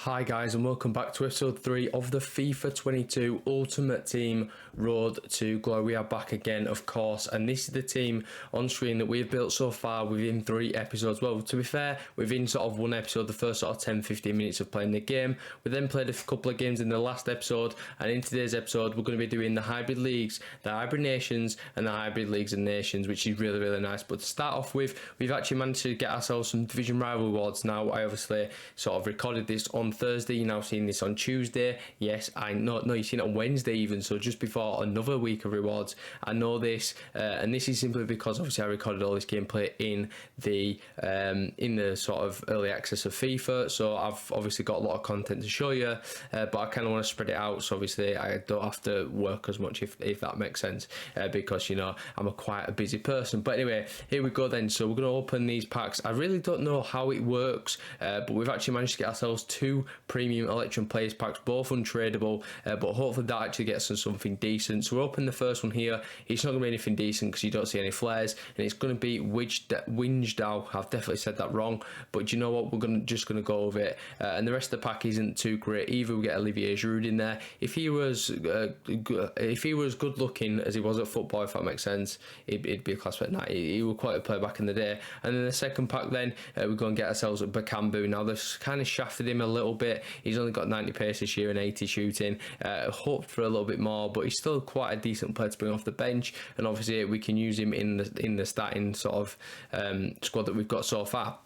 Hi guys, and welcome back to episode 3 of the FIFA 22 Ultimate Team Road to Glory. We are back again, of course, and this is the team on screen that we've built so far within 3 episodes. Well, to be fair, within sort of 1 episode, the first sort of 10-15 minutes of playing the game. We then played a couple of games in the last episode, and in today's episode we're going to be doing the hybrid leagues, the hybrid nations, and the hybrid leagues and nations, which is really, really nice. But to start off with, we've actually managed to get ourselves some division rival awards. Now, I obviously sort of recorded this on Thursday. You're now seeing this on Tuesday. Yes, I know. No, you've seen it on Wednesday even. So just before another week of rewards. I know this, and this is simply because obviously I recorded all this gameplay in the sort of early access of FIFA. So I've obviously got a lot of content to show you, but I kind of want to spread it out. So obviously I don't have to work as much if that makes sense, because you know I'm quite a busy person. But anyway, here we go then. So we're going to open these packs. I really don't know how it works, but we've actually managed to get ourselves 2 premium Electrum Players packs, both untradeable, but hopefully that actually gets us something decent. So we're opening the first one here. It's not going to be anything decent because you don't see any flares, and it's going to be Winchdow. I've definitely said that wrong, but you know what, we're just going to go with it, and the rest of the pack isn't too great either. We get Olivier Giroud in there. If he was good looking as he was at football, if that makes sense, it'd be a class bet. He was quite a player back in the day. And then the second pack then, we go and get ourselves a Bakambu. Now they've kind of shafted him a little bit. He's only got 90 pace this year and 80 shooting. Hoped for a little bit more, but he's still quite a decent player to bring off the bench, and obviously we can use him in the starting sort of squad that we've got so far.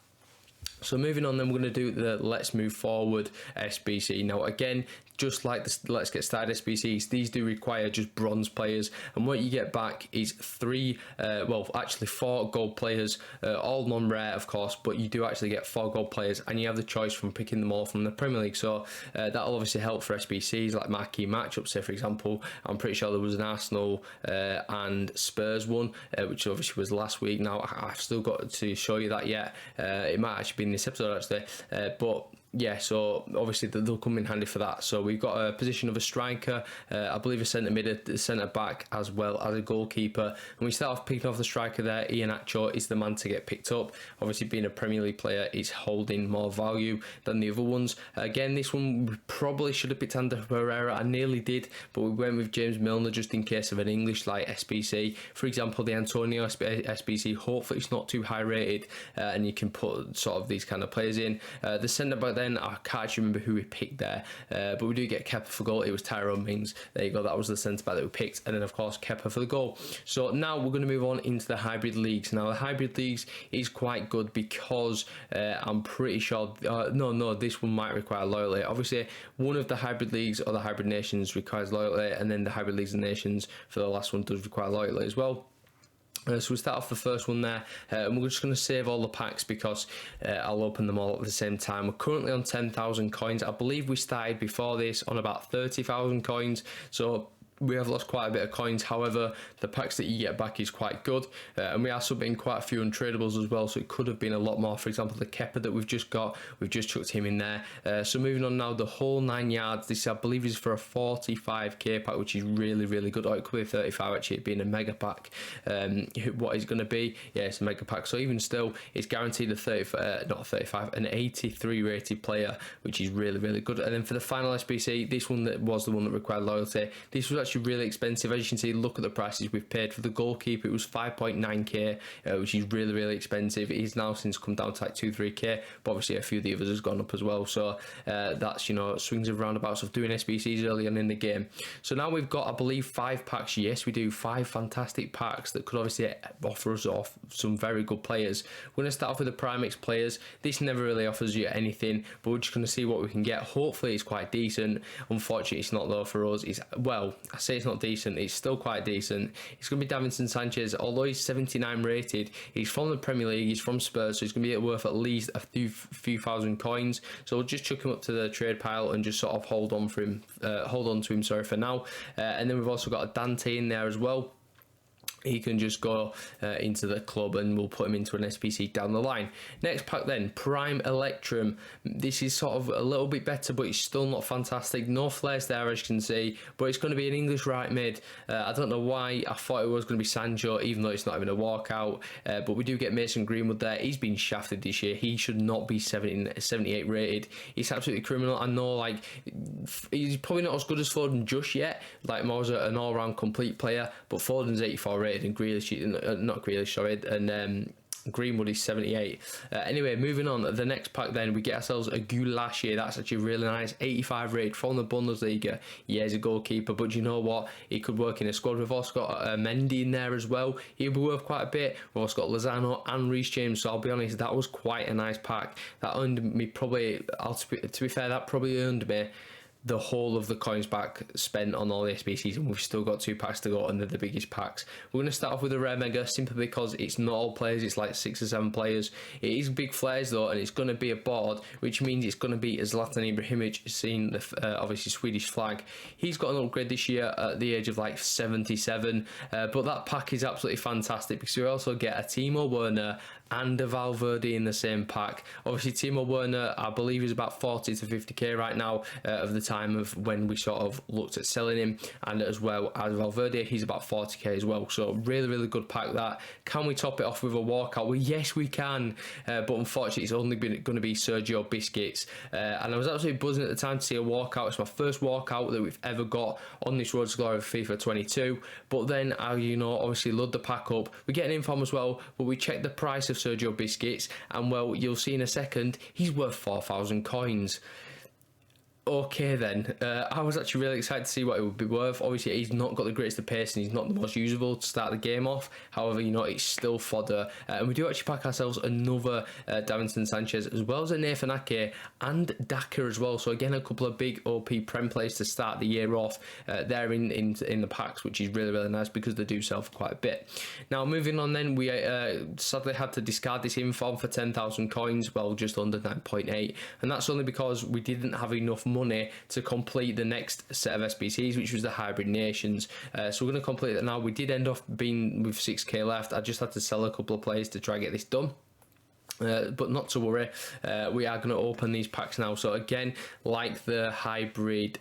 So moving on, then we're going to do the Let's Move Forward SBC. Now again, just like the Let's Get Started SBCs, these do require just bronze players, and what you get back is 4 gold players, all non-rare of course, but you do actually get 4 gold players, and you have the choice from picking them all from the Premier League. So that'll obviously help for SBCs like marquee matchups. Say for example, I'm pretty sure there was an Arsenal and Spurs one, which obviously was last week. Now I've still got to show you that yet. It might actually be in this episode actually, but yeah, so obviously they'll come in handy for that. So we've got a position of a striker, I believe a centre mid, a centre back, as well as a goalkeeper. And we start off picking off the striker there. Iheanacho is the man to get picked up. Obviously, being a Premier League player, he's holding more value than the other ones. Again, this one we probably should have picked Ander Herrera. I nearly did, but we went with James Milner just in case of an English like SBC. For example, the Antonio SBC. Hopefully, it's not too high rated, and you can put sort of these kind of players in. The centre back then, I can't actually remember who we picked there, but we do get Kepa for goal. It was Tyrone Mings. There you go. That was the centre back that we picked, and then of course Kepa for the goal. So now we're going to move on into the hybrid leagues. Now the hybrid leagues is quite good because I'm pretty sure. No, this one might require loyalty. Obviously, one of the hybrid leagues or the hybrid nations requires loyalty, and then the hybrid leagues and nations for the last one does require loyalty as well. So we start off the first one there, and we're just going to save all the packs because I'll open them all at the same time. We're currently on 10,000 coins. I believe we started before this on about 30,000 coins, so we have lost quite a bit of coins. However, the packs that you get back is quite good, and we are submitting quite a few untradables as well, so it could have been a lot more. For example, the Kepa that we've just got, we've just chucked him in there. So moving on now, the whole 9 yards. This I believe is for a 45k pack, which is really, really good. Or it could be 35 actually, it being a mega pack. What is going to be? Yeah, it's a mega pack. So even still, it's guaranteed an 83 rated player, which is really, really good. And then for the final SBC, this one that was the one that required loyalty. This was actually really expensive. As you can see, look at the prices we've paid for the goalkeeper. It was 5.9k, which is really, really expensive. He's now since come down to like 2-3k, but obviously a few of the others has gone up as well. So that's, you know, swings and roundabouts of doing SBCs early on in the game. So now we've got, I believe, 5 packs. Yes, we do 5 fantastic packs that could obviously offer us off some very good players. We're going to start off with the Primex players. This never really offers you anything, but we're just going to see what we can get. Hopefully it's quite decent. Unfortunately, it's not though for us. It's, well, I say it's not decent, it's still quite decent. It's going to be Davinson Sanchez. Although he's 79 rated, he's from the Premier League, he's from Spurs, so he's going to be worth at least a few thousand coins. So we'll just chuck him up to the trade pile and just sort of hold on to him for now. And then we've also got a Dante in there as well. he can just go into the club and we'll put him into an SBC down the line. Next pack then, Prime Electrum. This is sort of a little bit better, but it's still not fantastic. No flares there, as you can see, but it's going to be an English right mid. I don't know why I thought it was going to be Sancho, even though it's not even a walkout, but we do get Mason Greenwood there. He's been shafted this year. He should not be 78 rated. He's absolutely criminal. I know, like, he's probably not as good as Foden just yet. Like, more as an all-round complete player, but Foden's 84 rated and Grealish, not Grealish, sorry, and Greenwood is 78. Anyway, moving on, the next pack then, we get ourselves a Goulash here. That's actually really nice. 85 rated from the Bundesliga. Yeah, he's a goalkeeper, but you know what? He could work in a squad. We've also got Mendy in there as well. He'll be worth quite a bit. We've also got Lozano and Reece James, so I'll be honest, that was quite a nice pack. That earned me probably, to be fair, that probably earned me the whole of the coins back spent on all the SBCs, and we've still got 2 packs to go, and they're the biggest packs. We're going to start off with a rare mega simply because it's not all players, it's like 6 or 7 players. It is big flares though, and it's going to be a board, which means it's going to be Zlatan Ibrahimovic, seeing the obviously Swedish flag. He's got an upgrade this year at the age of like 77, but that pack is absolutely fantastic because we also get a Timo Werner and a Valverde in the same pack. Obviously Timo Werner, I believe, is about 40 to 50k right now of the time of when we sort of looked at selling him, and as well as Valverde, he's about 40k as well. So really good pack that. Can we top it off with a walkout? Well, yes we can, but unfortunately it's only going to be Sergio Biscuits, and I was absolutely buzzing at the time to see a walkout. It's my first walkout that we've ever got on this Road to Glory of FIFA 22, but then you know, obviously load the pack up, we get an inform as well, but we check the price of Sergio Biscuits, and well, you'll see in a second, he's worth 4,000 coins. Okay then, I was actually really excited to see what it would be worth. Obviously he's not got the greatest of pace and he's not the most usable to start the game off. However, you know, it's still fodder, and we do actually pack ourselves another Davinson Sanchez, as well as a Nathan Ake and Daka as well. So again, a couple of big OP Prem players to start the year off there in the packs, which is really nice because they do sell for quite a bit. Now moving on then, we sadly had to discard this inform for 10,000 coins, well just under 9.8, and that's only because we didn't have enough money to complete the next set of SBCs, which was the Hybrid Nations. So we're going to complete that now. We did end up being with 6k left. I just had to sell a couple of players to try and get this done. But not to worry, we are going to open these packs now. So again, like the hybrid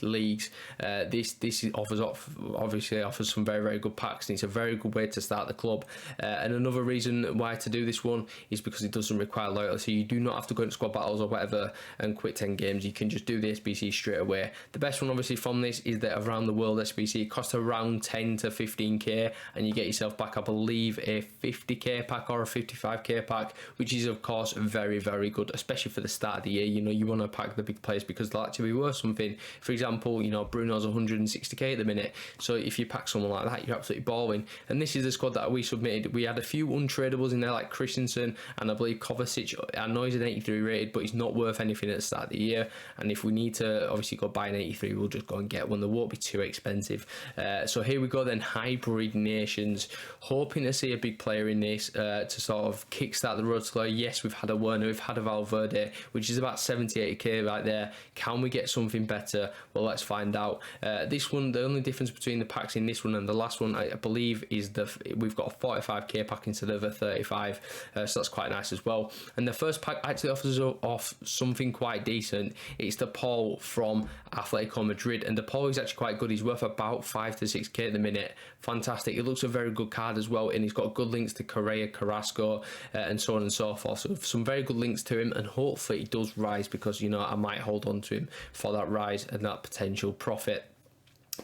leagues, this obviously offers some very good packs, and it's a very good way to start the club. And another reason why to do this one is because it doesn't require loyalty. So you do not have to go into squad battles or whatever and quit 10 games. You can just do the SBC straight away. The best one obviously from this is the Around the World SBC. It costs around 10 to 15k, and you get yourself back, I believe, a 50k pack or a 55k pack, which is of course very good, especially for the start of the year. You know, you want to pack the big players because they'll actually be worth something. For example, you know, Bruno's 160k at the minute, so if you pack someone like that, you're absolutely balling. And this is the squad that we submitted. We had a few untradables in there, like Christensen, and I believe Kovacic. I know he's an 83 rated, but he's not worth anything at the start of the year, and if we need to obviously go buy an 83, we'll just go and get one. They won't be too expensive. So here we go then, Hybrid Nations, hoping to see a big player in this to sort of kickstart the Road to Glory. Yes, we've had a Werner, we've had a Valverde, which is about 78k right there. Can we get something better? Well, let's find out. This one, the only difference between the packs in this one and the last one, I believe, is we've got a 45k pack instead of a 35, so that's quite nice as well. And the first pack actually offers off something quite decent. It's the Paul from Atletico Madrid, and the Paul is actually quite good. He's worth about 5 to 6k at the minute. Fantastic. It looks a very good card as well, and he's got good links to Correa, Carrasco, and so on and so forth. So some very good links to him, and hopefully he does rise, because, you know, I might hold on to him for that rise and that potential profit.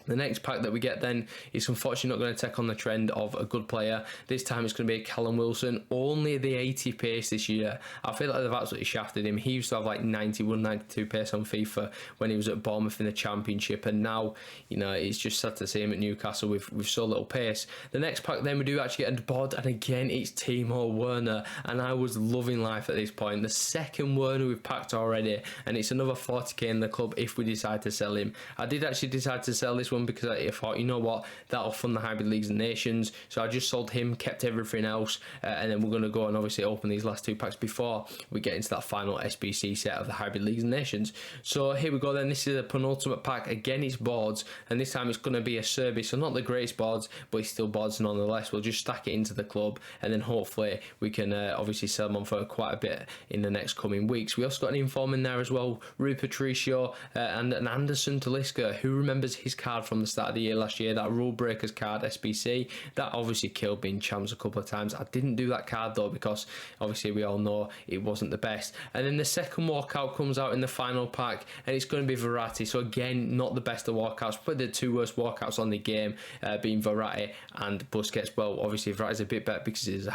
The next pack that we get then is unfortunately not going to take on the trend of a good player. This time it's going to be Callum Wilson, only the 80 pace this year. I feel like they've absolutely shafted him. He used to have like 91, 92 pace on FIFA when he was at Bournemouth in the Championship, and now, you know, it's just sad to see him at Newcastle with so little pace. The next pack then we do actually get a bod, and again it's Timo Werner, and I was loving life at this point. The second Werner we've packed already, and it's another 40k in the club if we decide to sell him. I did actually decide to sell this this one because I thought, you know what, that'll fund the hybrid leagues and nations. So I just sold him, kept everything else, and then we're going to go and obviously open these last 2 packs before we get into that final SBC set of the hybrid leagues and nations. So here we go then. This is a penultimate pack. Again, it's boards, and this time it's going to be a Sbcs, so not the greatest boards, but it's still boards nonetheless. We'll just stack it into the club, and then hopefully we can obviously sell them on for quite a bit in the next coming weeks. We also got an inform in there as well, Rui Patricio, and an Anderson Talisca. Who remembers his card from the start of the year last year, that Rule Breakers card SBC? That obviously killed being champs a couple of times. I didn't do that card though because obviously we all know it wasn't the best. And then the second walkout comes out in the final pack, and it's going to be Verratti. So again, not the best of walkouts, but the 2 worst walkouts on the game, being Verratti and Busquets. Well, obviously Verratti's a bit better because he's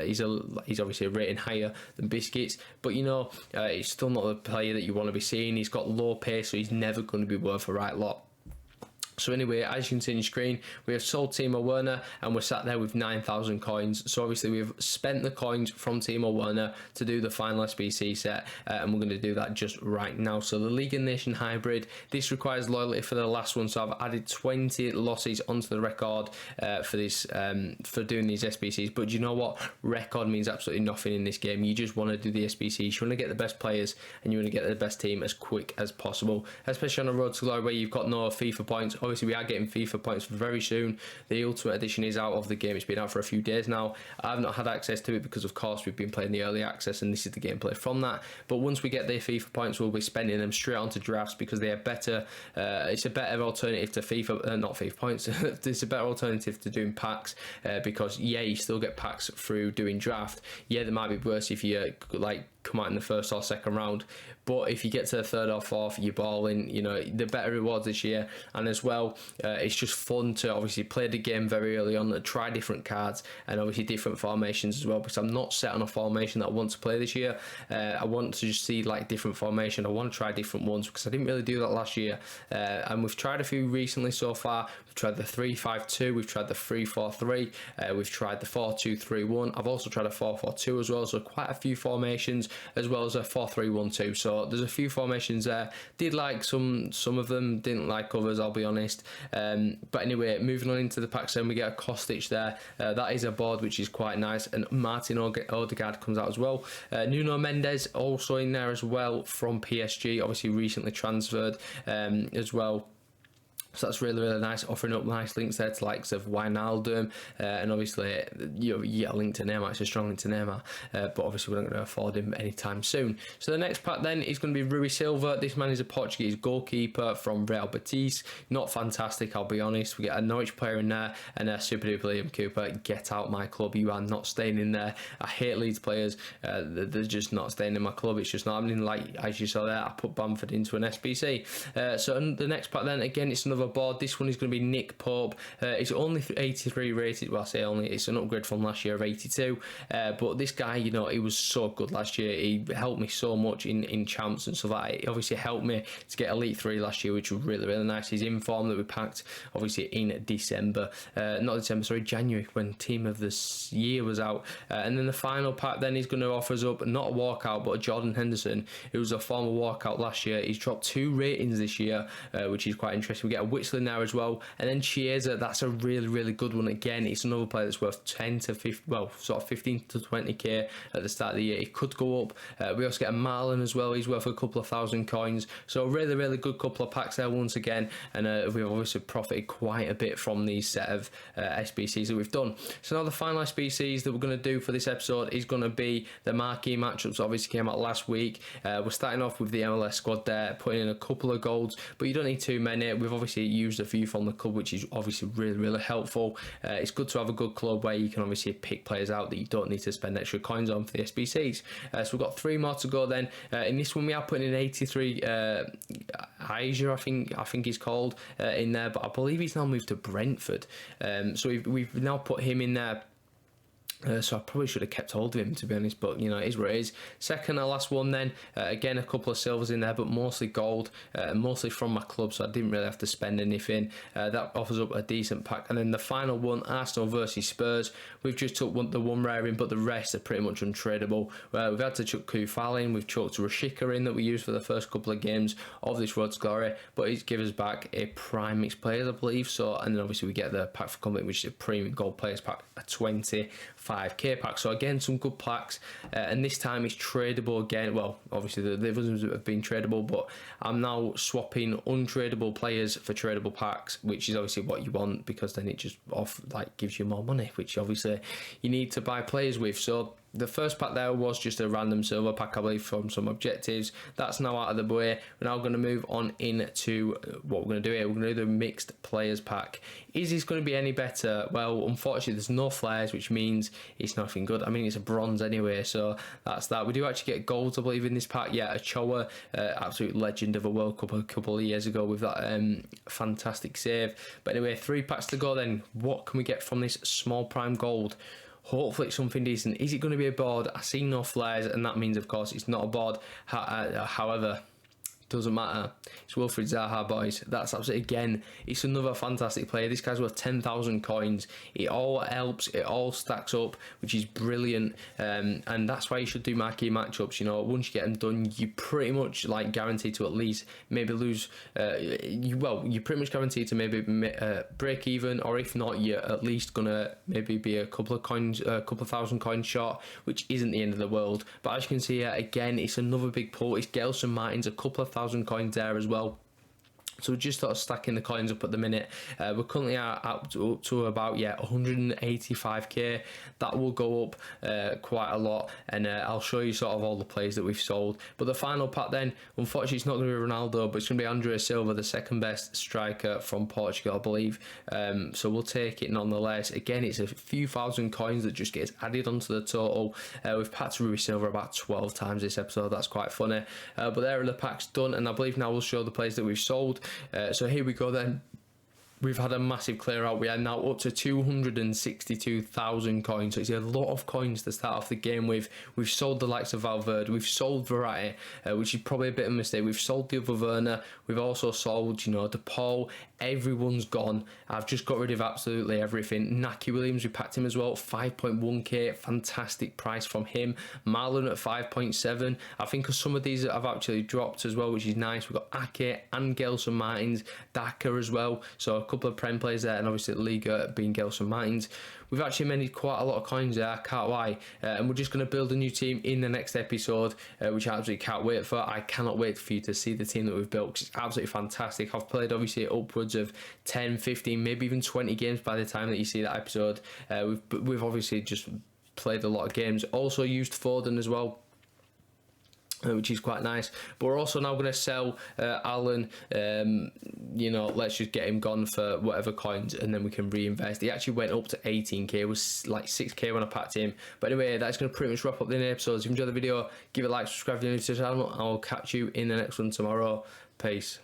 he's obviously a rating higher than Biscuits, but you know, he's still not the player that you want to be seeing. He's got low pace, so he's never going to be worth a right lot. So anyway, as you can see on your screen, we have sold Timo Werner, and we're sat there with 9,000 coins. So obviously we've spent the coins from Timo Werner to do the final SBC set, and we're going to do that just right now. So the League and Nation hybrid, this requires loyalty for the last one. So I've added 20 losses onto the record for this, for doing these SBCs. But you know what? Record means absolutely nothing in this game. You just want to do the SBCs. You want to get the best players, and you want to get the best team as quick as possible, especially on a road to glory where you've got no FIFA points. Obviously, we are getting FIFA points very soon. The Ultimate Edition is out of the game. It's been out for a few days now. I've not had access to it because, of course, we've been playing the early access, and this is the gameplay from that. But once we get the FIFA points, we'll be spending them straight onto drafts because they are better. It's a better alternative to FIFA, not FIFA points. It's a better alternative to doing packs because, yeah, you still get packs through doing draft. Yeah, that might be worse if you like come out in the first or second round, but if you get to the third or fourth, you're balling. You know, the better rewards this year. And as well, it's just fun to obviously play the game very early on, try different cards and obviously different formations as well, because I'm not set on a formation that I want to play this year. I want to just see like different formation. I want to try different ones because I didn't really do that last year, and we've tried a few recently so far. We've tried the 3-5-2, we've tried the 3-4-3, we've tried the 4-2-3-1. I've also tried a 4-4-2 as well, so quite a few formations, as well as a 4-3-1-2. So there's a few formations there. Did like some of them, didn't like others, I'll be honest. But anyway, moving on into the packs, then we get a Kostic there. That is a board which is quite nice, and Martin Odegaard comes out as well. Nuno Mendes also in there as well from PSG, obviously recently transferred as well. So that's really, really nice, offering up nice links there to likes of Wijnaldum, and obviously you get a link to Neymar. It's a strong link to Neymar, but obviously we're not going to afford him anytime soon. So the next pack then is going to be Rui Silva. This man is a Portuguese goalkeeper from Real Betis. Not fantastic, I'll be honest. We get a Norwich player in there and a Super Duper Liam Cooper. Get out my club. You are not staying in there. I hate Leeds players. They're just not staying in my club. It's just not happening. Like as you saw there, I put Bamford into an SBC. So the next pack then, again, it's another board. This one is going to be Nick Pope. It's only 83 rated. Well, I say only, it's an upgrade from last year of 82, but this guy, you know, he was so good last year. He helped me so much in champs and stuff like that. It obviously helped me to get Elite 3 last year, which was really, really nice. He's in form that we packed obviously in December, not December, sorry, January, when Team of the Year was out. And then the final pack then is going to offer us up not a walkout, but a Jordan Henderson, who was a former walkout last year. He's dropped 2 ratings this year, which is quite interesting. We get a Witsland now as well, and then Chiesa. That's a really, really good one. Again, it's another player that's worth 10 to 50, well, sort of 15 to 20k at the start of the year. It could go up. We also get a Marlon as well. He's worth a couple of thousand coins. So a really, really good couple of packs there once again, and we've obviously profited quite a bit from these set of SBCs that we've done. So now the final SBCs that we're going to do for this episode is going to be the marquee matchups. Obviously came out last week. We're starting off with the MLS squad there, putting in a couple of golds, but you don't need too many. We've obviously used a few from the club, which is obviously really, really helpful. It's good to have a good club where you can obviously pick players out that you don't need to spend extra coins on for the SBCs. So we've got 3 more to go then. In this one we are putting in 83 Aija, I think he's called, in there, but I believe he's now moved to Brentford. So we've now put him in there So I probably should have kept hold of him, to be honest, but you know, it is what it is. Second and last one then, again a couple of silvers in there, but mostly gold, mostly from my club, so I didn't really have to spend anything. That offers up a decent pack. And then the final one, Arsenal versus Spurs, we've just took the one rare in, but the rest are pretty much untradeable. We've had to chuck Kufal in, we've chucked Rashika in that we used for the first couple of games of this Road to Glory, but he's given us back a prime mixed players, I believe. So, and then obviously we get the pack for company, which is a premium gold players pack, a 25k pack. So again, some good packs, and this time it's tradable again. Well, obviously the others have been tradable, but I'm now swapping untradable players for tradable packs, which is obviously what you want, because then it just gives you more money, which obviously you need to buy players with. So the first pack there was just a random silver pack, I believe, from some objectives. That's now out of the way. We're now going to move on into what we're going to do here. We're going to do the mixed players pack. Is this going to be any better? Well, unfortunately, there's no flares, which means it's nothing good. I mean, it's a bronze anyway, so that's that. We do actually get golds, I believe, in this pack. Yeah, Ochoa, absolute legend of a World Cup a couple of years ago with that fantastic save. But anyway, 3 packs to go then. What can we get from this small prime gold? Hopefully it's something decent. Is it going to be a board? I see no flares, and that means, of course, it's not a board. However, doesn't matter. It's Wilfried Zaha, boys. That's absolutely, again, it's another fantastic player. This guy's worth 10,000 coins. It all helps. It all stacks up, which is brilliant. And that's why you should do marquee matchups. You know, once you get them done, you pretty much guaranteed to at least maybe lose. You're pretty much guaranteed to maybe break even, or if not, you're at least gonna maybe be a couple of thousand coins short, which isn't the end of the world. But as you can see here, again, it's another big pull. It's Gelson Martins, a couple of thousand coins there as well. So we're just sort of stacking the coins up at the minute. We're currently up to about 185k. That will go up quite a lot, and I'll show you sort of all the players that we've sold. But the final pack then, unfortunately, it's not going to be Ronaldo, but it's going to be Andrea Silva, the second best striker from Portugal, I believe. So we'll take it nonetheless. Again, it's a few thousand coins that just gets added onto the total. We've packed Rui Silva about 12 times this episode. That's quite funny. But there are the packs done, and I believe now we'll show the players that we've sold. So here we go then. We've had a massive clear out. We are now up to 262,000 coins. So it's a lot of coins to start off the game with. We've sold the likes of Valverde. We've sold Verratti, which is probably a bit of a mistake. We've sold the other Werner. We've also sold, De Paul. Everyone's gone. I've just got rid of absolutely everything. Naki Williams, we packed him as well. 5.1k. Fantastic price from him. Marlon at 5.7. I think some of these have actually dropped as well, which is nice. We've got Ake and Gelson Martins. Daka as well. So a couple of Prem players there, and obviously the Liga being Gelson Martins. We've actually made quite a lot of coins there, I can't lie. And we're just going to build a new team in the next episode, which I absolutely can't wait for. I cannot wait for you to see the team that we've built, because it's absolutely fantastic. I've played obviously upwards of 10, 15, maybe even 20 games by the time that you see that episode. We've obviously just played a lot of games. Also used Foden as well, which is quite nice. But we're also now going to sell Alan. Let's just get him gone for whatever coins, and then we can reinvest. He actually went up to 18k. It was like 6k when I packed him. But anyway, that's going to pretty much wrap up the episode. If you enjoyed the video, give it a like, subscribe if you're new to the channel, and I'll catch you in the next one tomorrow. Peace.